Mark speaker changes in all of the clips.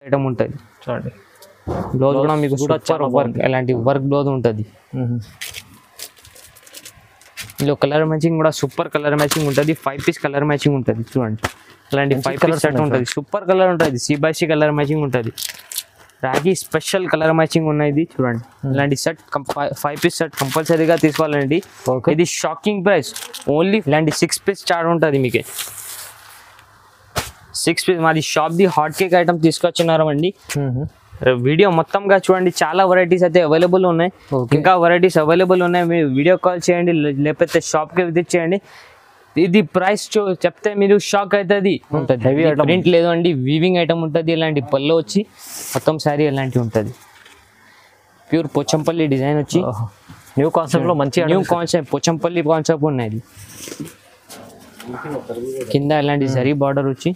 Speaker 1: Item ఉంటుంది
Speaker 2: చూడండి.
Speaker 1: Blouse కూడా మీకు సూపర్ వర్క్ ఇలాంటి వర్క్ బ్లౌజ్ ఉంటుంది. ఇందులో కలర్ మ్యాచింగ్ కూడా సూపర్ కలర్ మ్యాచింగ్ ఉంటుంది. 5 పీస్ కలర్ మ్యాచింగ్ ఉంటుంది చూడండి. ఇలాంటి 5 పీస్ సెట్ ఉంటుంది. సూపర్ కలర్ ఉంటుంది. C/C కలర్ మ్యాచింగ్ ఉంటుంది. రాఖీ స్పెషల్ కలర్ మ్యాచింగ్ ఉన్నాయి చూడండి. ఇలాంటి సెట్ 5 పీస్ సెట్ కంపల్సరీగా తీసుకోవాలండి. ఇది షాకింగ్ ప్రైస్. ఓన్లీ ఇలాంటి 6 పీస్ స్టార్ట్ ఉంటుంది మీకు. 6 పీస్ మాది షాప్ది హాట్ కేక్ ఐటమ్ తీసుకొచ్చినారు అండి. వీడియో మొత్తంగా చూడండి. చాలా వెరైటీస్ అయితే అవైలబుల్ ఉన్నాయి. ఇంకా వెరైటీస్ అవైలబుల్ ఉన్నాయి. మీరు వీడియో కాల్ చేయండి లేకపోతే షాప్కి విజిట్ చేయండి. ఇది ప్రైస్ చెప్తే మీరు షాక్ అవుతుంది. ఉంటుంది హెవీ ప్రింట్ లేదు అండి. వీవింగ్ ఐటమ్ ఉంటుంది. ఇలాంటి పళ్ళు వచ్చి మొత్తం శారీ ఇలాంటి ఉంటుంది. ప్యూర్ పోచంపల్లి డిజైన్ వచ్చి
Speaker 2: న్యూ కాన్సెప్ట్లో మంచి
Speaker 1: న్యూ కాన్సెప్ట్ పోచంపల్లి కాన్సెప్ట్ ఉన్నది. కింద ఇలాంటి జరీ బార్డర్ వచ్చి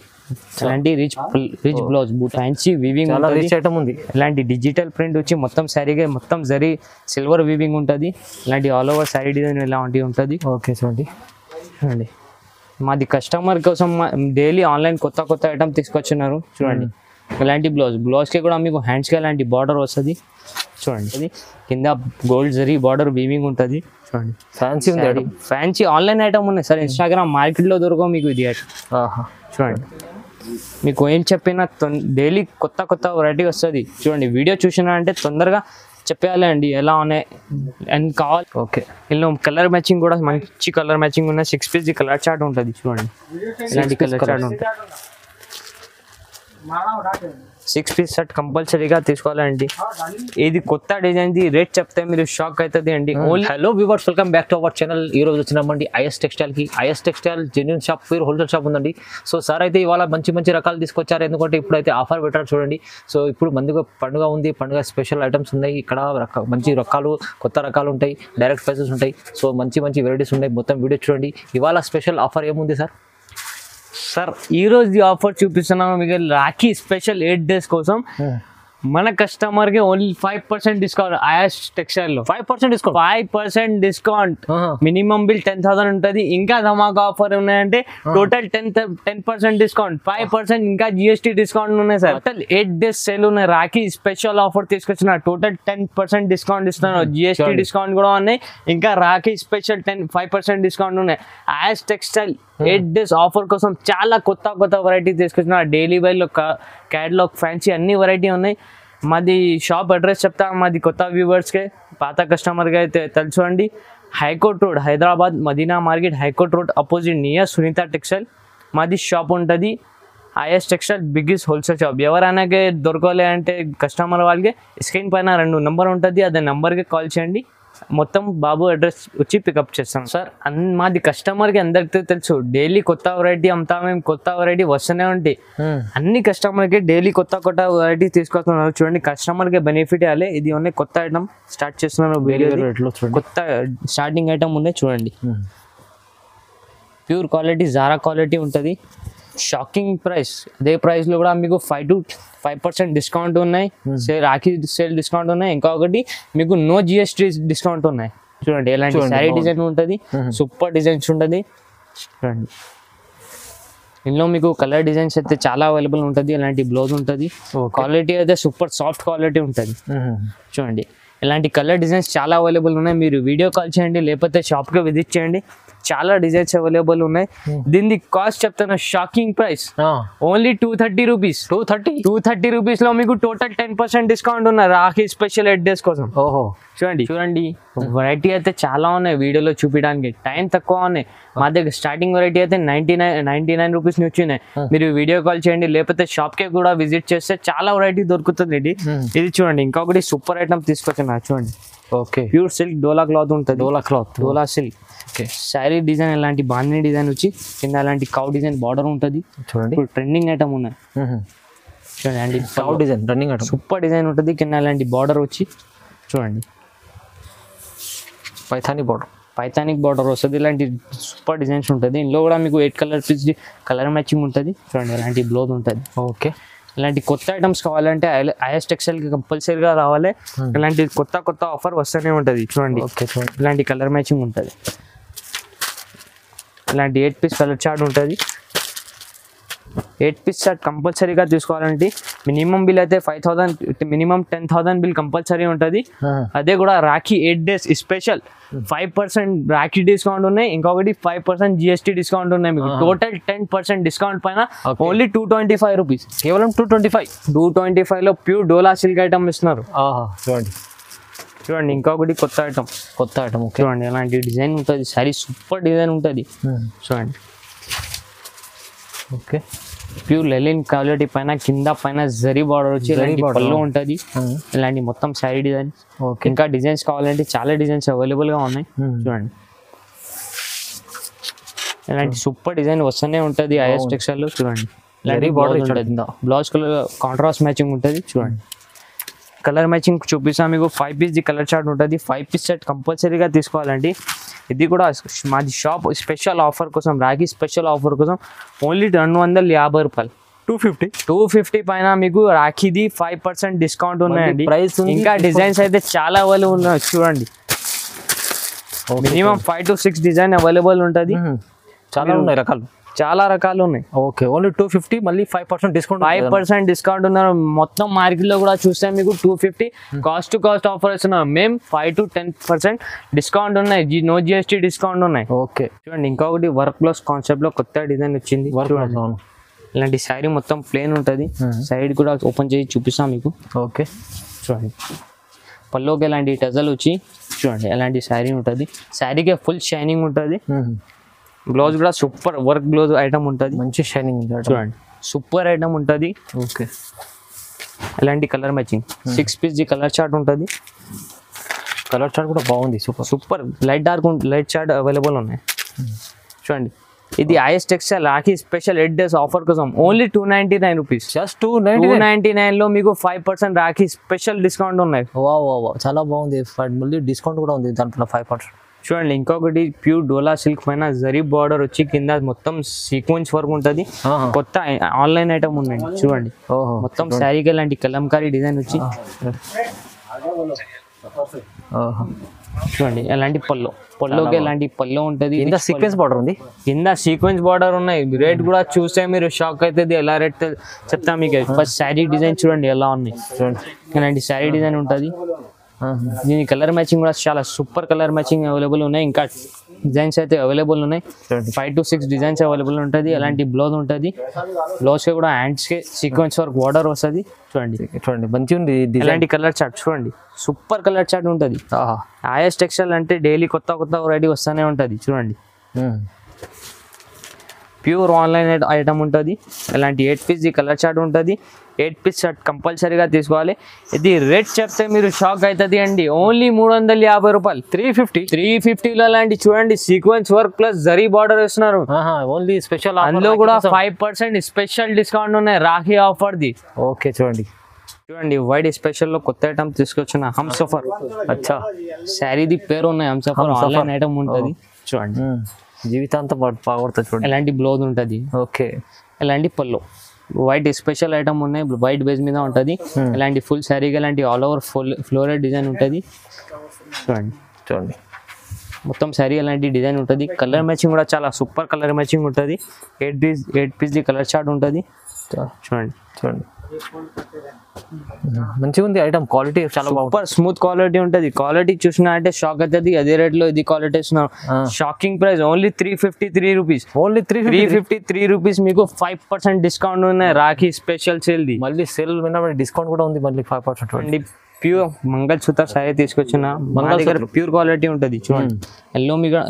Speaker 1: ఇలాంటి రిచ్ బ్లౌజ్ ఫ్యాన్సీ వీవింగ్
Speaker 2: ఉంది.
Speaker 1: ఇలాంటి డిజిటల్ ప్రింట్ వచ్చి మొత్తం శారీగా మొత్తం జరీ సిల్వర్ వీవింగ్ ఉంటుంది. ఇలాంటి ఆల్ ఓవర్ శారీ డిజైన్ ఇలాంటివి ఉంటుంది.
Speaker 2: ఓకే చూడండి.
Speaker 1: చూడండి మాది కస్టమర్ కోసం డైలీ ఆన్లైన్ కొత్త ఐటమ్ తీసుకొచ్చినారు చూడండి. ఇలాంటి బ్లౌజ్కి కూడా మీకు హ్యాండ్స్కి ఇలాంటి బార్డర్ వస్తుంది చూడండి. అది కింద గోల్డ్ జరీ బార్డర్ వీవింగ్ ఉంటుంది చూడండి.
Speaker 2: ఫ్యాన్సీ ఉంది.
Speaker 1: ఫ్యాన్సీ ఆన్లైన్ ఐటమ్ ఉన్నాయి సార్. ఇన్స్టాగ్రామ్ మార్కెట్లో దొరకవు మీకు ఇది చూడండి. మీకు ఏం చెప్పినా డైలీ కొత్త వెరైటీ వస్తుంది చూడండి. వీడియో చూసినా అంటే తొందరగా చెప్పేయాలి అండి ఎలా ఉన్నాయి అండ్ కావాలి.
Speaker 2: ఓకే
Speaker 1: ఇందులో కలర్ మ్యాచింగ్ కూడా మంచి కలర్ మ్యాచింగ్ ఉన్న 6 పీస్ కలర్ చార్ట్ ఉంటుంది చూడండి. ఇలాంటి కలర్ చార్ట్ ఉంటుంది. 6 పీస్ సెట్ కంపల్సరీగా తీసుకోవాలండి. ఇది కొత్త డిజైన్ది రేట్ చెప్తే మీరు షాక్ అవుతుంది అండి.
Speaker 2: Hello viewers, welcome back to our channel. ఈ రోజు వచ్చినామండి ఐఎస్ టెక్స్టైల్కి. IS textile genuine shop, pure wholesale shop ఉందండి. సో సార్ అయితే ఇవాళ మంచి రకాలు తీసుకొచ్చారు. ఎందుకంటే ఇప్పుడైతే ఆఫర్ పెట్టారు చూడండి. సో ఇప్పుడు పండుగ ఉంది. పండుగ స్పెషల్ ఐటమ్స్ ఉన్నాయి. ఇక్కడ మంచి రకాలు కొత్త రకాలు ఉంటాయి. డైరెక్ట్ ప్రైసెస్ ఉంటాయి. సో మంచి వెరైటీస్ ఉన్నాయి. మొత్తం వీడియో చూడండి. ఇవాళ స్పెషల్ ఆఫర్ ఏముంది సార్?
Speaker 1: సార్ ఈరోజు ఆఫర్ చూపిస్తున్నాము మీకు. రాఖీ స్పెషల్ 8 days కోసం మన కస్టమర్కి ఓన్లీ 5% డిస్కౌంట్. ఐఎస్ టెక్స్టైల్లో 5% డిస్కౌంట్. మినిమం బిల్ 10,000 ఉంటుంది. ఇంకా ధమాకా ఆఫర్ ఉన్నాయంటే టోటల్ 10% డిస్కౌంట్, 5% ఇంకా GST డిస్కౌంట్ ఉన్నాయి సార్. టోటల్ 8 days సేల్ ఉన్నాయి. రాఖీ స్పెషల్ ఆఫర్ తీసుకొచ్చిన టోటల్ 10% డిస్కౌంట్ ఇస్తున్నాను. GST డిస్కౌంట్ కూడా ఉన్నాయి. ఇంకా రాఖీ స్పెషల్ 5% డిస్కౌంట్ ఉన్నాయి. ఐఎస్ టెక్స్టైల్ 8 days ఆఫర్ కోసం చాలా కొత్త వెరైటీ తీసుకొచ్చిన. డైలీ వేర్లో క్యాటలాగ్ ఫ్యాన్సీ అన్ని వెరైటీ ఉన్నాయి. మాది షాప్ అడ్రస్ చెప్తా. మాది కొత్త వ్యూవర్స్కే, పాత కస్టమర్కి అయితే తెలుసు అండి. High court road, Hyderabad Madina market, high court road opposite near Sunitha textile మాది షాప్ ఉంటుంది. IS textile biggest wholesale shop. ఎవరైనాకే దొరకలే అంటే కస్టమర్ వాళ్ళకి స్క్రీన్ పైన 2 నెంబర్ ఉంటుంది. అదే నెంబర్కి కాల్ చేయండి. మొత్తం బాబు అడ్రస్ వచ్చి పికప్ చేస్తాం సార్. మాది కస్టమర్కి అందరికీ తెలుసు. డైలీ కొత్త వెరైటీ అమ్ముతా. మేము కొత్త వెరైటీ వస్తూనే ఉంటాయి. అన్ని కస్టమర్కి డైలీ కొత్త వెరైటీ తీసుకొస్తున్నారు చూడండి. కస్టమర్కి బెనిఫిట్ ఇవ్వాలి. ఇది ఉన్నాయి కొత్త ఐటమ్ స్టార్ట్ చేస్తున్నారు. కొత్త స్టార్టింగ్ ఐటమ్ ఉన్నాయి చూడండి. ప్యూర్ క్వాలిటీ జారా క్వాలిటీ ఉంటుంది. Shocking price. అదే ప్రైస్లో కూడా మీకు 5% డిస్కౌంట్ ఉన్నాయి. రాఖీ సేల్ డిస్కౌంట్ ఉన్నాయి. ఇంకొకటి మీకు నో GST డిస్కౌంట్ ఉన్నాయి చూడండి. ఎలాంటి శారీ డిజైన్ ఉంటుంది. సూపర్ డిజైన్స్ ఉంటుంది చూడండి. ఇందులో మీకు కలర్ డిజైన్స్ అయితే చాలా అవైలబుల్ ఉంటుంది. ఇలాంటి బ్లౌజ్ ఉంటుంది. క్వాలిటీ అయితే సూపర్ సాఫ్ట్ క్వాలిటీ ఉంటుంది చూడండి. ఇలాంటి కలర్ డిజైన్స్ చాలా అవైలబుల్ ఉన్నాయి. మీరు వీడియో కాల్ చేయండి లేకపోతే షాప్కి విజిట్ చేయండి. చాలా డిజైన్స్ అవైలబుల్ ఉన్నాయి. దీని కాస్ట్ చెప్తాను. Shocking price only 230 rupees. 230 రూపీస్లో మీకు టోటల్ 10% డిస్కౌంట్ ఉన్నాయి. రాఖీ స్పెషల్ 8 days కోసం. చూడండి వెరైటీ అయితే చాలా ఉన్నాయి. వీడియోలో చూపించడానికి టైం తక్కువ ఉన్నాయి. మా దగ్గర స్టార్టింగ్ వెరైటీ అయితే 99 రూపీస్ నుంచి ఉన్నాయి. మీరు వీడియో కాల్ చేయండి లేకపోతే షాప్కి కూడా విజిట్ చేస్తే చాలా వెరైటీ దొరుకుతుంది. ఇది చూడండి. ఇంకొకటి సూపర్ ఐటమ్ తీసుకొచ్చిన చూడండి.
Speaker 2: ఓకే
Speaker 1: ప్యూర్ సిల్క్ డోలా క్లాత్ ఉంటుంది. డోలా సిల్క్. ఓకే శారీ డిజైన్ ఇలాంటి బాందిని డిజైన్ వచ్చి కింద అలాంటి కౌ డిజైన్ బార్డర్ ఉంటుంది చూడండి. ఇప్పుడు ట్రెండింగ్ ఐటమ్ ఉన్నాయి చూడండి.
Speaker 2: Cow design running item
Speaker 1: super design ఉంటుంది. కింద అలాంటి బార్డర్ వచ్చి చూడండి. పైథానిక్ బార్డర్ వస్తుంది. ఇలాంటి సూపర్ డిజైన్స్ ఉంటుంది. ఇందులో కూడా మీకు 8 కలర్ పీస్ కలర్ మ్యాచింగ్ ఉంటుంది చూడండి. ఇలాంటి బ్లౌజ్ ఉంటుంది.
Speaker 2: ఓకే
Speaker 1: ఇలాంటి కొత్త ఐటమ్స్ కావాలంటే ఐఎస్ టెక్స్టైల్కి కంపల్సరీగా రావాలి. ఇలాంటి కొత్త ఆఫర్ వస్తూనే ఉంటుంది చూడండి. ఇలాంటి కలర్ మ్యాచింగ్ ఉంటుంది. ఇలాంటి 8 పీస్ కలర్ చార్ట్ ఉంటుంది. 8 పీస్ షర్ట్ కంపల్సరీగా తీసుకోవాలంటే మినిమం బిల్ అయితే 5,000 మినిమం 10,000 బిల్ కంపల్సరీ ఉంటుంది. అదే కూడా Rakhi 8 days special 5% Rakhi discount ఉన్నాయి, ఇంకొకటి 5% GST డిస్కౌంట్ ఉన్నాయి. మీకు టోటల్ 10% డిస్కౌంట్ పైన ఓన్లీ 225 రూపీస్,
Speaker 2: కేవలం 225
Speaker 1: లో ప్యూర్ డోలా సిల్క్ ఐటమ్ ఇస్తున్నారు.
Speaker 2: చూడండి
Speaker 1: చూడండి ఇంకొకటి కొత్త ఐటమ్ చూడండి ఎలాంటి డిజైన్ ఉంటుంది, సారీ సూపర్ డిజైన్ ఉంటుంది. చూడండి
Speaker 2: ఓకే
Speaker 1: ప్యూర్ లెలిన్ క్వాలిటీ పైన కింద పైన జరీ బార్డర్ వచ్చి పళ్ళు ఉంటుంది. ఇలాంటి మొత్తం శారీ డిజైన్. ఇంకా డిజైన్స్ కావాలంటే చాలా డిజైన్స్ అవైలబుల్ గా ఉన్నాయి. చూడండి ఇలాంటి సూపర్ డిజైన్ వస్తూనే ఉంటుంది ఐఎస్ టెక్స్టైల్ లో. చూడండి ఇలాంటి బార్డర్ ఉంటుంది, బ్లౌజ్ కలర్ కాంట్రాస్ట్ మ్యాచింగ్ ఉంటుంది. చూడండి కలర్ మ్యాచింగ్ చూపిస్తాను మీకు. 5 పీస్ కలర్ చార్ట్ ఉంటుంది. 5 పీస్ సెట్ కంపల్సరీగా తీసుకోవాలండి. ఇది కూడా మాది షాప్ స్పెషల్ ఆఫర్ కోసం, రాఖీ స్పెషల్ ఆఫర్ కోసం ఓన్లీ 250 రూపాయలు, 250 పైన మీకు రాఖీది 5% డిస్కౌంట్ ఉన్నాయండి. ప్రైస్ ఇంకా డిజైన్స్ అయితే చాలా అవైలబుల్ ఉన్నాయి. చూడండి మినిమం 5 to 6 డిజైన్ అవైలబుల్ ఉంటుంది. చాలా రకాలు ఉన్నాయి.
Speaker 2: ఓకే ఓన్లీ 250, మళ్ళీ 5% డిస్కౌంట్,
Speaker 1: 5% డిస్కౌంట్ ఉన్నారు. మొత్తం మార్కెట్ లో కూడా చూస్తే మీకు 250 కాస్ట్ టు కాస్ట్ ఆఫర్ ఇస్తున్నాం. మేము 5 to 10% డిస్కౌంట్ ఉన్నాయి, నో GST డిస్కౌంట్ ఉన్నాయి.
Speaker 2: ఓకే
Speaker 1: చూడండి ఇంకొకటి వర్క్ బ్లౌజ్ కాన్సెప్ట్ లో కొత్త డిజైన్ వచ్చింది. ఇలాంటి శారీ మొత్తం ప్లేన్ ఉంటుంది, సైడ్ కూడా ఓపెన్ చేసి చూపిస్తాం మీకు.
Speaker 2: ఓకే
Speaker 1: చూడండి పల్లోకి ఎలాంటి టజల్ వచ్చి చూడండి ఎలాంటి శారీ ఉంటుంది, శారీకి ఫుల్ షైనింగ్ ఉంటుంది. బ్లౌజ్ కూడా సూపర్ వర్క్ బ్లౌజ్ ఐటమ్ ఉంటుంది,
Speaker 2: మంచి షైనింగ్
Speaker 1: చూడండి సూపర్ ఐటమ్ ఉంటుంది.
Speaker 2: ఓకే
Speaker 1: ఇలాంటి colour matching 6 piece colour chart ఉంటుంది.
Speaker 2: కలర్ చార్ట్ కూడా బాగుంది,
Speaker 1: super light dark light chart available ఉన్నాయి. చూడండి ఇది IS textile Rakhi special 8 days offer కోసం ఓన్లీ 299 రూపీస్,
Speaker 2: జస్ట్ 299
Speaker 1: లో మీకు 5% రాఖీ స్పెషల్ డిస్కౌంట్ ఉన్నాయి.
Speaker 2: చాలా బాగుంది, మళ్ళీ డిస్కౌంట్ కూడా ఉంది దాంట్లో 5%.
Speaker 1: చూడండి ఇంకొకటి ప్యూర్ డోలా సిల్క్ పైన జరీ బార్డర్ వచ్చి కింద మొత్తం సీక్వెన్స్ వర్క్ ఉంటుంది. కొత్త ఆన్లైన్ ఐటమ్ ఉన్నాయి. చూడండి మొత్తం శారీకి ఇలాంటి కలంకారీ డిజైన్ వచ్చి చూడండి ఎలాంటి పల్లోకి ఎలాంటి పల్లో ఉంటుంది.
Speaker 2: సీక్వెన్స్ బార్డర్ ఉంది,
Speaker 1: కింద సీక్వెన్స్ బార్డర్ ఉన్నాయి. రేట్ కూడా చూస్తే మీరు షాక్ అవుతుంది, ఎలా రేట్ చెప్తా మీకు. ఫస్ట్ శారీ డిజైన్ చూడండి ఎలా ఉన్నాయి. చూడండి ఇలాంటి శారీ డిజైన్ ఉంటుంది. దీని కలర్ మ్యాచింగ్ కూడా చాలా సూపర్ కలర్ మ్యాచింగ్ అవైలబుల్ ఉన్నాయి. ఇంకా డిజైన్స్ అయితే అవైలబుల్ ఉన్నాయి. 5 to 6 డిజైన్స్ అవైలబుల్ ఉంటుంది. అలాంటి బ్లౌజ్ ఉంటుంది. బ్లౌజ్ కి కూడా హ్యాండ్స్ కి సీక్వెన్స్ వర్క్ బార్డర్ వస్తుంది. చూడండి
Speaker 2: మంచిగా ఉంది.
Speaker 1: ఇలాంటి కలర్ చార్ట్ చూడండి సూపర్ కలర్ చార్ట్ ఉంటుంది. ఐఎస్ టెక్స్టైల్ అంటే డైలీ కొత్త వెరైటీ వస్తూనే ఉంటుంది. చూడండి ప్యూర్ ఆన్లైన్ ఐటమ్ ఉంటుంది. ఇలాంటి 8 పీస్ కలర్ చార్ట్ ఉంటుంది. 8 పీస్ షర్ట్ కంపల్సరీగా తీసుకోవాలి. ఇది రేట్ చెప్తే మీరు షాక్ అవుతుంది అండి. ఓన్లీ 350 రూపాయలు, 350లో లాంటి చూడండి sequence work plus zari border వేస్తున్నారు.
Speaker 2: ఓన్లీ స్పెషల్,
Speaker 1: అందులో కూడా 5% స్పెషల్ డిస్కౌంట్ ఉన్నాయి రాఖీ ఆఫర్ ది.
Speaker 2: ఓకే చూడండి
Speaker 1: వైట్ స్పెషల్ లో కొత్త ఐటమ్ తీసుకొచ్చిన హంసఫర్. అచ్చా శారీది పేరు ఉన్నాయి హంసఫర్, ఆన్లైన్ ఐటమ్ ఉంటుంది. చూడండి
Speaker 2: జీవితాంతం బాగుపడుతుంది. చూడండి
Speaker 1: ఎలాంటి బ్లౌజ్ ఉంటుంది.
Speaker 2: ఓకే
Speaker 1: ఎలాంటి పల్లో వైట్ స్పెషల్ ఐటమ్ ఉన్నాయి, వైట్ బేస్ మీద ఉంటుంది. ఇలాంటి ఫుల్ శారీగా ఇలాంటి ఆల్ ఓవర్ ఫ్లోరల్ డిజైన్ ఉంటుంది. చూడండి మొత్తం శారీ అలాంటి డిజైన్ ఉంటుంది. కలర్ మ్యాచింగ్ కూడా చాలా సూపర్ కలర్ మ్యాచింగ్ ఉంటుంది. 8 పీస్ కలర్ చార్ట్ ఉంటుంది. చూడండి
Speaker 2: మంచిగా ఉంది ఐటమ్, క్వాలిటీ చాలా
Speaker 1: సూపర్ స్మూత్ క్వాలిటీ ఉంటుంది. క్వాలిటీ చూసినా అంటే షాక్ అవుతుంది. అదే రేట్ లో ఇది క్వాలిటీ ఇస్తున్నాం. Shocking price only 353 rupees,
Speaker 2: only
Speaker 1: 353 rupees. మీకు 5% డిస్కౌంట్ ఉన్నాయి రాఖీ స్పెషల్ సేల్ ది.
Speaker 2: మళ్ళీ సేల్ మీద డిస్కౌంట్ కూడా ఉంది, మళ్ళీ 5%.
Speaker 1: ప్యూర్ మంగళసూత్ర సారీ తీసుకొచ్చిన ప్యూర్ క్వాలిటీ ఉంటుంది. చూడండి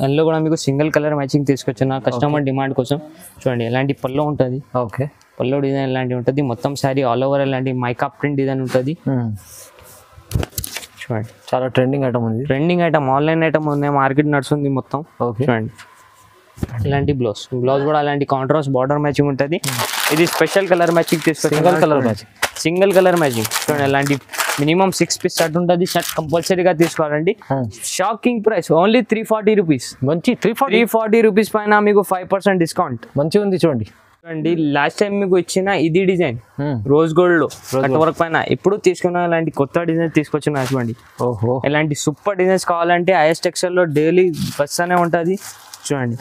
Speaker 1: ఎల్లో కూడా మీకు సింగిల్ కలర్ మ్యాచింగ్ తీసుకొచ్చిన కస్టమర్ డిమాండ్ కోసం. చూడండి ఎలాంటి పల్లో ఉంటుంది.
Speaker 2: ఓకే
Speaker 1: పల్లో డిజైన్ ఇలాంటి ఉంటుంది. మొత్తం శారీ ఆల్ ఓవర్ ఇలాంటి మైకా ప్రింట్ డిజైన్ ఉంటుంది. చూడండి
Speaker 2: చాలా ట్రెండింగ్ ఐటమ్ ఉంది.
Speaker 1: ట్రెండింగ్ ఐటమ్ ఆన్లైన్ ఐటమ్ ఉంది, మార్కెట్ నడుస్తుంది మొత్తం. చూడండి ఇలాంటి బ్లౌజ్ కూడా అలాంటి కాంట్రాస్ట్ బార్డర్ మ్యాచింగ్ ఉంటుంది. ఇది స్పెషల్ కలర్ మ్యాచింగ్ తీసుకొచ్చి సింగిల్ కలర్ మ్యాచింగ్. చూడండి అలాంటి మినిమం 6 పీస్ షర్ట్ ఉంటుంది. షర్ట్ కంపల్సరీగా తీసుకోవాలండి. Shocking price only 340 rupees.
Speaker 2: మంచి
Speaker 1: 340 రూపీస్ పైన మీకు 5% డిస్కౌంట్.
Speaker 2: మంచిగా ఉంది. చూడండి
Speaker 1: లాస్ట్ టైం మీకు ఇచ్చిన ఇది డిజైన్ రోజ్ గోల్డ్ లో కట్ వర్క్ పైన ఇప్పుడు తీసుకున్న ఇలాంటి కొత్త డిజైన్ తీసుకొచ్చిన. చూడండి ఇలాంటి సూపర్ డిజైన్స్ కావాలంటే ఐఎస్ టెక్స్టైల్ లో డైలీ బస్ అనే ఉంటుంది. చూడండి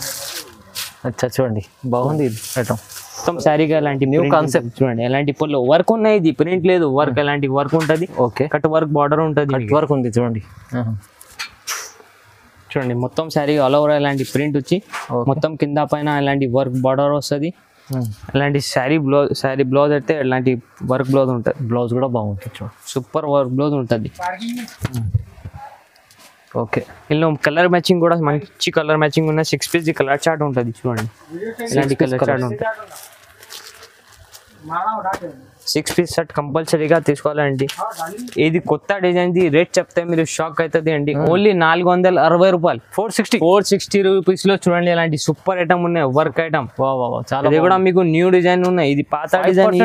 Speaker 2: అచ్చా చూడండి బాగుంది ఐటమ్.
Speaker 1: 340 రూపీస్ పైన మీకు 5% డిస్కౌంట్. 340 రూపీస్ పైన మీకు 5% డిస్కౌంట్.
Speaker 2: 5% మంచిగా ఉంది. చూడండి
Speaker 1: మొత్తం శారీగా ఎలాంటి
Speaker 2: న్యూ
Speaker 1: print
Speaker 2: కాన్సెప్ట్
Speaker 1: ఉంటుంది. చూడండి ఎలాంటి పళ్ళు వర్క్ ఉన్నాయి, ఇది ప్రింట్ లేదు, వర్క్ ఎలాంటి వర్క్ ఉంటది,
Speaker 2: ఓకే
Speaker 1: కట్ వర్క్ బార్డర్ ఉంటది,
Speaker 2: కట్ వర్క్ ఉంది చూడండి.
Speaker 1: చూడండి మొత్తం శారీ ఆల్ ఓవర్ ఎలాంటి ప్రింట్ వచ్చి మొత్తం కింద పైన ఎలాంటి వర్క్ బార్డర్ వస్తుంది. ఎలాంటి శారీ బ్లౌజ్ అయితే ఎలాంటి వర్క్ బ్లౌజ్ ఉంటుంది,
Speaker 2: బ్లౌజ్ కూడా బాగుంటుంది చూడండి.
Speaker 1: సూపర్ వర్క్ బ్లౌజ్ ఉంటుంది.
Speaker 2: ఓకే
Speaker 1: ఇందులో కలర్ మ్యాచింగ్ కూడా మంచి కలర్ మ్యాచింగ్ ఉన్న 6 పీస్ కలర్ చార్ట్ ఉంటుంది. చూడండి ఇలాంటి కలర్ చార్ట్ ఉంటుంది. 6 పీస్ సెట్ కంపల్సరీగా తీసుకోవాలండి. ఇది కొత్త డిజైన్ ది రేట్ చెప్తే మీరు షాక్ అవుతుంది అండి. ఓన్లీ 460 రూపాయలు, 460 రూపీస్ లో చూడండి ఎలాంటి సూపర్ ఐటమ్ ఉన్నాయి, వర్క్ ఐటమ్.
Speaker 2: చాలా
Speaker 1: ఇది కూడా మీకు న్యూ డిజైన్ ఉన్నాయి. ఇది పాత డిజైన్,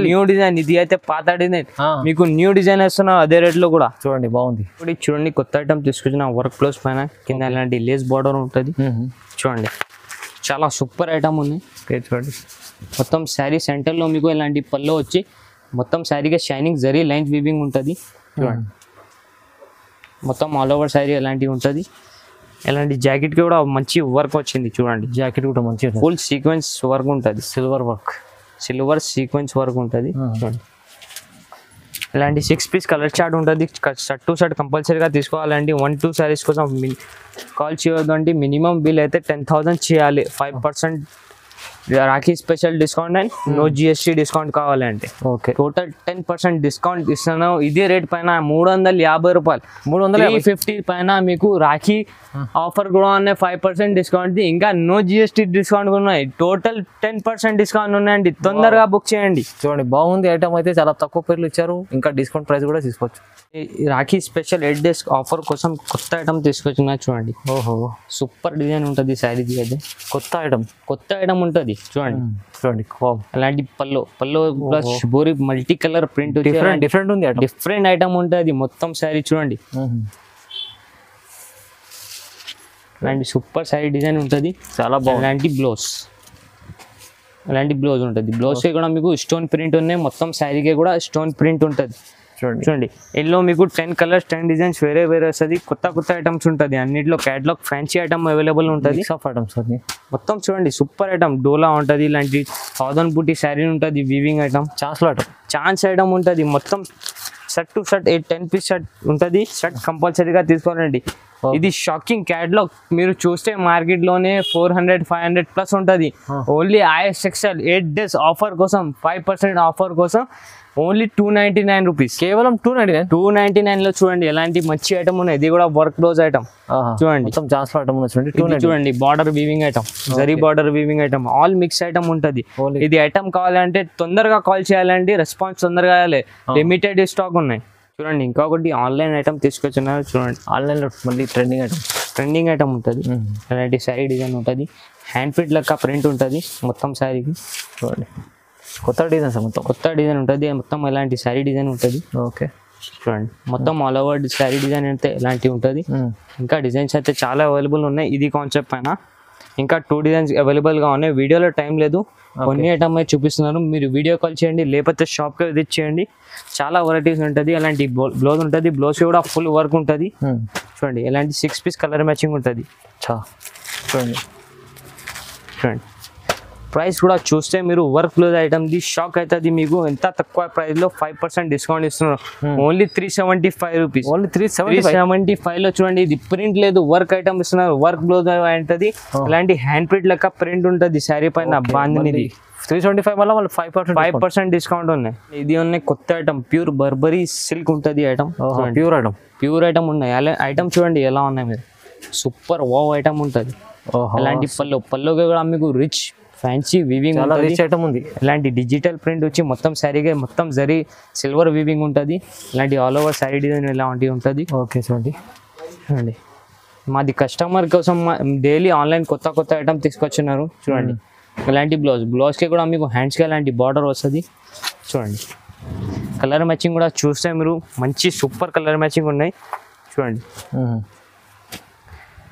Speaker 1: న్యూ డిజైన్. ఇది అయితే పాత డిజైన్, మీకు న్యూ డిజైన్ వేస్తున్నా అదే రేట్ లో కూడా.
Speaker 2: చూడండి బాగుంది.
Speaker 1: ఇప్పుడు చూడండి కొత్త ఐటమ్ తీసుకొచ్చిన వర్క్ బ్లౌజ్ పైన కింద ఇలాంటి లేస్ బార్డర్ ఉంటుంది. చూడండి చాలా సూపర్ ఐటమ్ ఉంది. చూడండి మొత్తం శారీ సెంటర్లో మీకు ఇలాంటి పళ్ళు వచ్చి మొత్తం శారీగా షైనింగ్ జరీ లైన్స్ వీవింగ్ ఉంటుంది. చూడండి మొత్తం ఆల్ ఓవర్ శారీ ఎలాంటివి ఉంటుంది. ఇలాంటి జాకెట్ కి కూడా మంచి వర్క్ వచ్చింది. చూడండి
Speaker 2: జాకెట్ కూడా మంచి
Speaker 1: ఫుల్ సీక్వెన్స్ వర్క్ ఉంటుంది, సిల్వర్ సీక్వెన్స్ వర్క్ ఉంటుంది. చూడండి ఇలాంటి 6 పీస్ కలర్ చార్ట్ ఉంటుంది. షర్ట్ టు షర్ట్ కంపల్సరీగా తీసుకోవాలండి. 1-2 శారీస్ కోసం కాల్ చేయొద్దు అంటే మినిమం బిల్ అయితే 10,000 చేయాలి. 5% Rakhi special discount and no GST discount కావాలంటే
Speaker 2: ఓకే
Speaker 1: టోటల్ 10% డిస్కౌంట్ ఇస్తున్నాను. ఇదే రేట్ పైన 350 రూపాయలు, 350 పైన మీకు రాఖీ ఆఫర్ కూడా ఉన్నాయి. 5% డిస్కౌంట్, ఇంకా నో జిఎస్టీ డిస్కౌంట్ కూడా ఉన్నాయి. టోటల్ 10% డిస్కౌంట్ ఉన్నాయండి. తొందరగా బుక్ చేయండి.
Speaker 2: చూడండి బాగుంది ఐటమ్ అయితే, చాలా తక్కువ పేర్లు ఇచ్చారు. ఇంకా డిస్కౌంట్ ప్రైస్ కూడా తీసుకోవచ్చు.
Speaker 1: రాఖీ స్పెషల్ 8 days ఆఫర్ కోసం కొత్త ఐటమ్ తీసుకొచ్చిన. చూడండి
Speaker 2: ఓహో
Speaker 1: సూపర్ డిజైన్ ఉంటుంది శారీది. అయితే కొత్త ఐటమ్ ఉంటుంది. చూడండి అలాంటి పల్లో ప్లస్ బోరి మల్టీ కలర్ ప్రింట్
Speaker 2: డిఫరెంట్ ఉంది,
Speaker 1: డిఫరెంట్ ఐటమ్ ఉంటుంది మొత్తం శారీ. చూడండి అలాంటి సూపర్ శారీ డిజైన్ ఉంటుంది.
Speaker 2: చాలా బాగుంది.
Speaker 1: అలాంటి బ్లౌజ్ ఉంటుంది. బ్లౌజ్ కి కూడా మీకు స్టోన్ ప్రింట్ ఉన్నాయి. మొత్తం శారీకి కూడా స్టోన్ ప్రింట్ ఉంటుంది. చూడండి ఎల్లో మీకు 10 కలర్స్ 10 డిజైన్స్ వేరే వస్తుంది. కొత్త ఐటమ్స్ ఉంటుంది. అన్నింటిలో క్యాటలాగ్ ఫ్యాన్సీ ఐటమ్ అవైలబుల్ ఉంటుంది. మొత్తం చూడండి సూపర్ ఐటమ్ డోలా ఉంటుంది. ఇలాంటి 1000 బూటీ శారీ ఉంటుంది. వీవింగ్ ఐటమ్ ఛాన్స్ ఐటమ్ ఉంటుంది. మొత్తం shirt to shirt 10 piece shirt ఉంటుంది. షర్ట్ కంపల్సరీగా తీసుకోవాలండి. ఇది షాకింగ్ క్యాటలాగ్. మీరు చూస్తే మార్కెట్ లోనే 400-500 ప్లస్ ఉంటుంది. Only is textile 8 days offer కోసం 5% ఆఫర్ కోసం ఓన్లీ 299 రూపీస్, కేవలం 299 లో చూడండి ఎలాంటి మంచి ఐటమ్ ఉన్నాయి. ఇది కూడా వర్క్ బ్లౌజ్ ఐటమ్. చూడండి చూడండి border weaving item, zari border weaving item, all mix item ఉంటుంది. ఇది ఐటమ్ కావాలంటే తొందరగా కాల్ చేయాలండి. రెస్పాన్స్ తొందరగా కావాలి. లిమిటెడ్ స్టాక్ ఉన్నాయి. చూడండి ఇంకొకటి ఆన్లైన్ ఐటమ్ తీసుకొచ్చినారు. చూడండి ఆన్లైన్ లో మళ్ళీ ట్రెండింగ్ ఐటమ్ ఉంటుంది. అలాంటి శారీ డిజైన్ ఉంటుంది. హ్యాండ్ ప్రింట్ లెక్క ప్రింట్ ఉంటుంది మొత్తం శారీకి. చూడండి కొత్త డిజైన్ ఉంటుంది. మొత్తం ఎలాంటి శారీ డిజైన్ ఉంటుంది. ఓకే చూడండి మొత్తం ఆల్ ఓవర్ శారీ డిజైన్ అయితే ఎలాంటి ఉంటుంది. ఇంకా డిజైన్స్ అయితే చాలా అవైలబుల్ ఉన్నాయి. ఇది కాన్సెప్ట్ పైన ఇంకా 2 డిజైన్స్ అవైలబుల్గా ఉన్నాయి. వీడియోలో టైం లేదు, కొన్ని ఐటమ్ అయితే చూపిస్తున్నారు. మీరు వీడియో కాల్ చేయండి, లేకపోతే షాప్కి విజిట్ చేయండి. చాలా వెరైటీస్ ఉంటుంది. అలాంటి బ్లౌజ్ ఉంటుంది. బ్లౌజ్ కూడా ఫుల్ వర్క్ ఉంటుంది. చూడండి ఎలాంటి 6 పీస్ కలర్ మ్యాచింగ్ ఉంటుంది. చూడండి ప్రైస్ కూడా చూస్తే మీరు work blouse item the shock అవుతుంది. మీకు ఎంత తక్కువ ప్రైస్ లో 5% డిస్కౌంట్ ఇస్తున్నారు. Only 375 rupees. 375 లో చూడండి. ఇది ప్రింట్ లేదు, వర్క్ ఐటమ్ ఇస్తున్నారు. వర్క్ బ్లౌజ్ ఉంటుంది. అలాంటి హ్యాండ్ ప్రింట్ లెక్క ప్రింట్ ఉంటుంది శారీ పైన. బాంధనిది 375 వల్ల 5% డిస్కౌంట్ ఉన్నాయి. ఇది ఉన్నాయి కొత్త ఐటమ్, ప్యూర్ బర్బరీ సిల్క్ ఉంటుంది ఐటమ్. ప్యూర్ ఐటమ్ ఉన్నాయి. ఐటమ్ చూడండి ఎలా ఉన్నాయి. మీరు సూపర్ వావ్ ఐటమ్ ఉంటుంది. అలాంటి పల్లోకి కూడా మీకు రిచ్ ఫ్యాన్సీ వీవింగ్ ఉంది. ఇలాంటి డిజిటల్ ప్రింట్ వచ్చి మొత్తం శారీగా మొత్తం జరీ సిల్వర్ వీవింగ్ ఉంటుంది. ఇలాంటి ఆల్ ఓవర్ శారీ డిజైన్ ఇలాంటివి ఉంటుంది. ఓకే చూడండి మాది కస్టమర్ కోసం డైలీ ఆన్లైన్ కొత్త ఐటమ్ తీసుకొచ్చినారు. చూడండి ఇలాంటి బ్లౌజ్కి కూడా మీకు హ్యాండ్స్కి ఇలాంటి బార్డర్ వస్తుంది. చూడండి కలర్ మ్యాచింగ్ కూడా చూస్తే మీరు మంచి సూపర్ కలర్ మ్యాచింగ్ ఉన్నాయి. చూడండి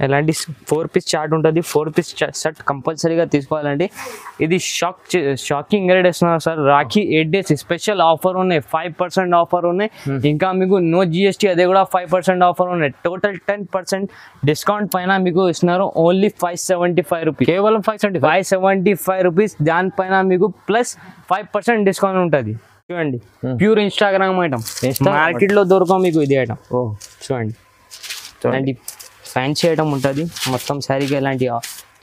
Speaker 1: ఎలాంటి 4 పీస్ చార్ట్ ఉంటుంది. 4 పీస్ సెట్ కంపల్సరీగా తీసుకోవాలండి. ఇది షాకింగ్ రేట్ ఇస్తున్నారు sir. Rakhi 8 days special offer ఉన్నాయి. 5% ఆఫర్ ఉన్నాయి. ఇంకా మీకు నో జిఎస్టీ, అదే కూడా 5% ఆఫర్ ఉన్నాయి. టోటల్ 10% డిస్కౌంట్ పైన మీకు ఇస్తున్నారు. ఓన్లీ 575 రూపీస్,
Speaker 2: కేవలం
Speaker 1: 575 రూపీస్. దానిపైన మీకు ప్లస్ 5% డిస్కౌంట్ ఉంటుంది. చూడండి, ప్యూర్ ఇన్స్టాగ్రామ్ ఐటమ్, మార్కెట్ లో దొరకవు మీకు ఇది ఐటమ్. చూడండి, ఇలాంటి ఫ్యాన్సీ ఐటమ్ ఉంటుంది. మొత్తం శారీకి ఎలాంటి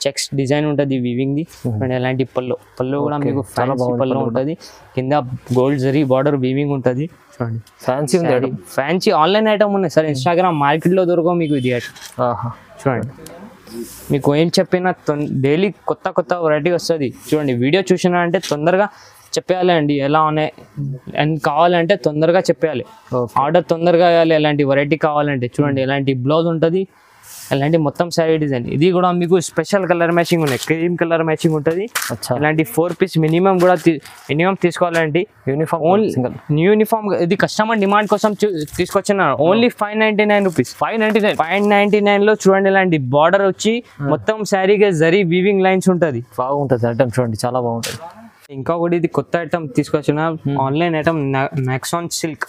Speaker 1: చెక్స్ డిజైన్ ఉంటుంది వీవింగ్ ది. అండ్ ఎలాంటి పళ్ళు కూడా మీకు ఫ్యాన్సీ పళ్ళు ఉంటుంది. కింద గోల్డ్ జరీ బార్డర్ వీవింగ్ ఉంటుంది. చూడండి,
Speaker 2: ఫ్యాన్సీ ఉంది.
Speaker 1: ఫ్యాన్సీ ఆన్లైన్ ఐటమ్ ఉన్నాయి సార్. ఇన్స్టాగ్రామ్ మార్కెట్ లో దొరకవు మీకు ఇది ఐటమ్. చూడండి, మీకు ఏం చెప్పినా డైలీ కొత్త వెరైటీ వస్తుంది. చూడండి, వీడియో చూసినా అంటే తొందరగా చెప్పేయాలి అండి ఎలా ఉన్నాయి అండ్ కావాలంటే తొందరగా చెప్పేయాలి. ఆర్డర్ తొందరగా వేయాలి. ఎలాంటి వెరైటీ కావాలంటే చూడండి, ఎలాంటి బ్లౌజ్ ఉంటుంది, ఎలాంటి మొత్తం శారీ డిజైన్. ఇది కూడా మీకు స్పెషల్ కలర్ మ్యాచింగ్ ఉన్నాయి. క్రీమ్ కలర్ మ్యాచింగ్ ఉంటుంది. ఇలాంటి 4 పీస్ మినిమం కూడా మినిమం తీసుకోవాలండి. యూనిఫామ్ ఓన్లీ యూనిఫామ్ ఇది కస్టమర్ డిమాండ్ కోసం తీసుకొచ్చిన. Only 599 rupees. 599 లో చూడండి, ఇలాంటి బార్డర్ వచ్చి మొత్తం శారీకి జరీ వీవింగ్ లైన్స్ ఉంటుంది.
Speaker 2: బాగుంటుంది ఐటమ్. చూడండి, చాలా బాగుంటుంది.
Speaker 1: ఇంకొకటి ఇది కొత్త ఐటమ్ తీసుకొచ్చిన online item, Nexon silk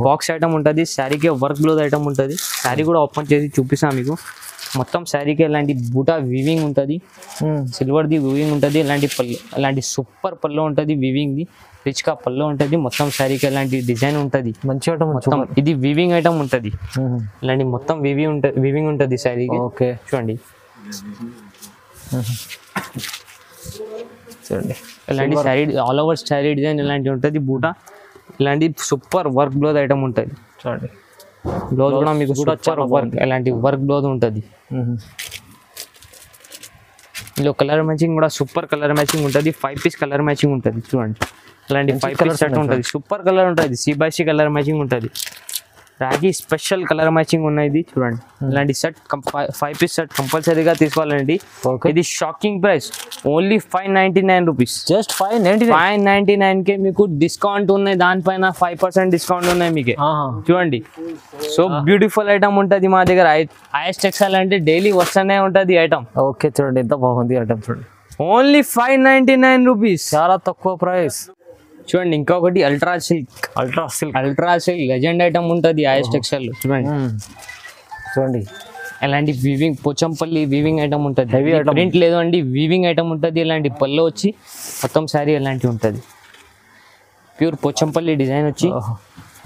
Speaker 1: box item ఉంటుంది. శారీకి వర్క్ బ్లౌజ్ ఐటమ్ ఉంటుంది. శారీ కూడా ఓపెన్ చేసి చూపిస్తాను మీకు. మొత్తం శారీకి ఇలాంటి బూటా వీవింగ్ ఉంటుంది. సిల్వర్ది వీవింగ్ ఉంటుంది. ఇలాంటి సూపర్ పళ్ళు ఉంటుంది. వీవింగ్ది రిచ్గా పళ్ళు ఉంటుంది. మొత్తం శారీకి ఇలాంటి డిజైన్ ఉంటుంది.
Speaker 2: మంచి ఐటమ్.
Speaker 1: మొత్తం ఇది వీవింగ్ ఐటమ్ ఉంటుంది. ఇలాంటి మొత్తం వీవింగ్ ఉంటుంది శారీకి.
Speaker 2: ఓకే,
Speaker 1: చూడండి,
Speaker 2: చూడండి,
Speaker 1: ఇలాంటి sari all over sari design ఇలాంటి ఉంటుంది. బూటా ఇలాంటి సూపర్ వర్క్ బ్లౌజ్ ఐటమ్ ఉంటుంది.
Speaker 2: చూడండి,
Speaker 1: బ్లౌజ్ కూడా మీకు సూపర్ వర్క్, ఇలాంటి వర్క్ బ్లౌజ్ ఉంటుంది. ఇందులో కలర్ మ్యాచింగ్ కూడా సూపర్ కలర్ మ్యాచింగ్ ఉంటుంది. 5 పీస్ కలర్ మ్యాచింగ్ ఉంటుంది. చూడండి, ఇలాంటి 5 పీస్ సెట్ ఉంటుంది. సూపర్ కలర్ ఉంటుంది. C/C కలర్ మ్యాచింగ్ ఉంటుంది. రాఖీ స్పెషల్ కలర్ మ్యాచింగ్ ఉన్నాయి. చూడండి, ఇలాంటి సెట్ 5 పీస్ సెట్ కంపల్సరీగా తీసుకోవాలండి. ఇది shocking price only 599 rupees.
Speaker 2: Just 599
Speaker 1: కే మీకు డిస్కౌంట్ ఉన్నాయి. దానిపైన 5% డిస్కౌంట్ ఉన్నాయి మీకు. చూడండి, సో బ్యూటిఫుల్ ఐటమ్ ఉంటుంది మా దగ్గర. ఐఎస్ టెక్స్టైల్ అంటే డైలీ వస్తూనే ఉంటుంది ఐటమ్.
Speaker 2: ఓకే, చూడండి ఎంత బాగుంది ఐటమ్. చూడండి,
Speaker 1: ఓన్లీ 599 రూపీస్,
Speaker 2: చాలా తక్కువ ప్రైస్.
Speaker 1: చూడండి, ఇంకొకటి అల్ట్రా సిల్క్ లెజెండ్ ఐటమ్ ఉంటుంది ఐఎస్ టెక్స్టైల్. చూడండి, ఇలాంటి వీవింగ్ పోచంపల్లి వీవింగ్ ఐటమ్ ఉంటుంది. హెవీ ఐటమ్ ప్రింట్ లేదు అండి, వీవింగ్ ఐటమ్ ఉంటుంది. ఇలాంటి పళ్ళు వచ్చి మొత్తం శారీ ఇలాంటి ఉంటుంది. ప్యూర్ పోచంపల్లి డిజైన్ వచ్చి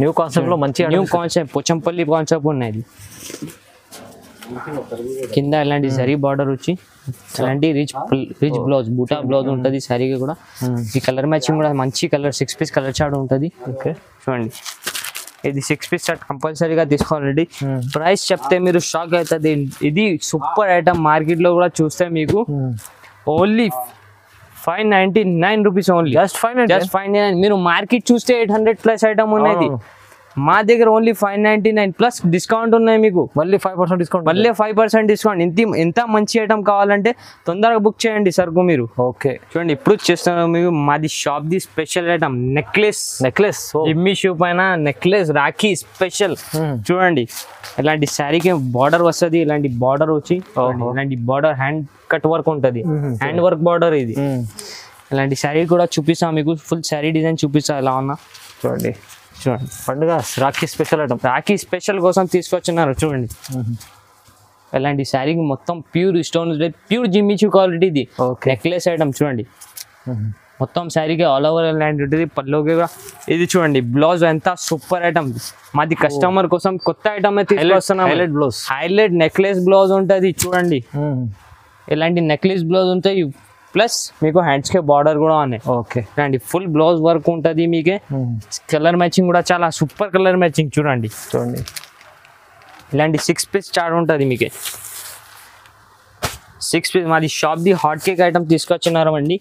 Speaker 2: న్యూ కాన్సెప్ట్ లో మంచి
Speaker 1: న్యూ కాన్సెప్ట్ పోచంపల్లి కాన్సెప్ట్ ఉన్నాయి. కింద ఇలాంటి జరీ బార్డర్ వచ్చి ఇలాంటి రిచ్ బ్లౌజ్ బూటా బ్లౌజ్ ఉంటుంది. శారీకి కూడా ఈ కలర్ మ్యాచింగ్ కూడా మంచి కలర్ 6 పీస్ కలర్ చార్ట్ ఉంటుంది. ఓకే, చూడండి, ఇది 6 పీస్ షర్ట్ కంపల్సరీగా తీసుకోవాలండి. ప్రైస్ చెప్తే మీరు షాక్ అవుతుంది. ఇది సూపర్ ఐటమ్. మార్కెట్ లో కూడా చూస్తే మీకు ఓన్లీ 599 రూపీస్. Only just 599. మీరు మార్కెట్ చూస్తే 800+ ఐటమ్ ఉన్నది. మా దగ్గర ఓన్లీ 599 ప్లస్ డిస్కౌంట్ ఉన్నాయి మీకు.
Speaker 2: మళ్ళీ 5% డిస్కౌంట్.
Speaker 1: మళ్ళీ 5% డిస్కౌంట్. ఎంత మంచి ఐటమ్ కావాలంటే తొందరగా బుక్ చేయండి సరుకు మీరు.
Speaker 2: ఓకే,
Speaker 1: చూడండి, ఇప్పుడు చేస్తాను మీకు మాది shop the special item necklace. జిమ్మి షూ పైన నెక్లెస్ రాఖీ స్పెషల్. చూడండి, ఇలాంటి శారీకి బార్డర్ వస్తుంది. ఇలాంటి బార్డర్ వచ్చి ఇలాంటి బార్డర్ హ్యాండ్ కట్ వర్క్ ఉంటుంది. హ్యాండ్ వర్క్ బార్డర్ ఇది. ఇలాంటి శారీ కూడా చూపిస్తాను మీకు. ఫుల్ శారీ డిజైన్ చూపిస్తా ఎలా ఉన్నా. చూడండి,
Speaker 2: పండుగ Rakhi special item.
Speaker 1: Rakhi special కోసం తీసుకొచ్చినారు. చూడండి, ఇలాంటి శారీకి మొత్తం pure stone, pure Jimmy Choo quality ఇది నెక్లెస్ ఐటమ్. చూడండి, మొత్తం శారీకి ఆల్ ఓవర్ ఇలాంటి ఉంటుంది. పల్లోకి ఇది చూడండి, బ్లౌజ్ ఎంత సూపర్ ఐటమ్. మాది కస్టమర్ కోసం కొత్త ఐటమ్ తీసుకొస్తున్నాం. హైలైట్ నెక్లెస్ బ్లౌజ్ ఉంటుంది. చూడండి, ఇలాంటి నెక్లెస్ బ్లౌజ్ ఉంటాయి. ప్లస్ మీకు హ్యాండ్స్కి బార్డర్ కూడా ఉన్నాయి.
Speaker 2: ఓకే,
Speaker 1: చూడండి, ఫుల్ బ్లౌజ్ వర్క్ ఉంటుంది. మీకే కలర్ మ్యాచింగ్ కూడా చాలా సూపర్ కలర్ మ్యాచింగ్. చూడండి, ఇలాంటి 6 పీస్ చార్ట్ ఉంటుంది మీకే. 6 పీస్ మాది shop the hot cake item తీసుకొచ్చినారు అండి.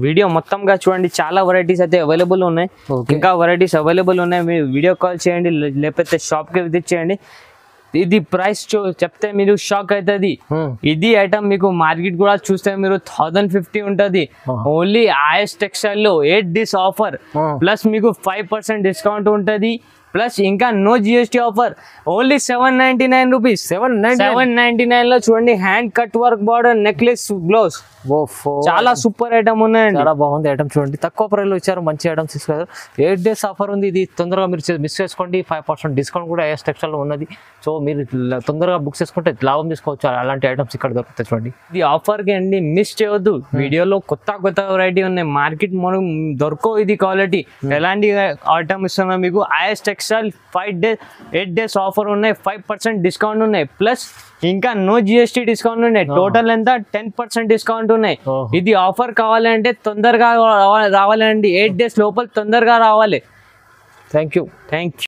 Speaker 1: వీడియో మొత్తంగా చూడండి, చాలా వెరైటీస్ అయితే అవైలబుల్ ఉన్నాయి. ఇంకా వెరైటీస్ అవైలబుల్ ఉన్నాయి. మీరు వీడియో కాల్ చేయండి, లేకపోతే షాప్కి విజిట్ చేయండి. ఇది ప్రైస్ చెప్తే మీరు షాక్ అవుతుంది. ఇది ఐటమ్ మీకు మార్కెట్ కూడా చూస్తే మీరు 1050 ఉంటుంది. ఓన్లీ ఐఎస్ టెక్స్టైల్ లో 8 days ఆఫర్ ప్లస్ మీకు 5% డిస్కౌంట్ ఉంటుంది. ప్లస్ ఇంకా no GST offer, only 799 rupees. 799 లో చూడండి, hand cut work border necklace gloves, చాలా సూపర్ ఐటమ్ ఉన్నాయండి.
Speaker 2: చాలా బాగుంది ఐటమ్ చూడండి, తక్కువ ప్రైస్ లో ఇచ్చారు, మంచి ఐటమ్స్ తీసుకున్నారు. 8 days ఆఫర్ ఉంది, ఇది తొందరగా మీరు మిస్ చేసుకోండి. 5% డిస్కౌంట్ కూడా ఐఎస్ టెక్స్టైల్ లో ఉన్నది. సో మీరు తొందరగా బుక్ చేసుకుంటే లాభం తీసుకోవచ్చు. అలాంటి ఐటమ్స్ ఇక్కడ దొరుకుతాయి చూడండి.
Speaker 1: ఇది ఆఫర్ కి అండి, మిస్ చేయవద్దు. వీడియోలో కొత్త వెరైటీ ఉన్నాయి, మార్కెట్ మనం దొరకవు ఇది క్వాలిటీ. ఎలాంటి ఐటమ్ ఇస్తున్నా మీకు, ఐఎస్ టెక్స్టైల్ 8 days ఆఫర్ ఉన్నాయి, 5% డిస్కౌంట్ ఉన్నాయి, ప్లస్ ఇంకా నో జిఎస్టీ డిస్కౌంట్ ఉన్నాయి. టోటల్ ఎంత 10% డిస్కౌంట్ ఉన్నాయి. ఇది ఆఫర్ కావాలంటే తొందరగా రావాలండి, 8 days లోపల తొందరగా రావాలి.
Speaker 2: Thank you.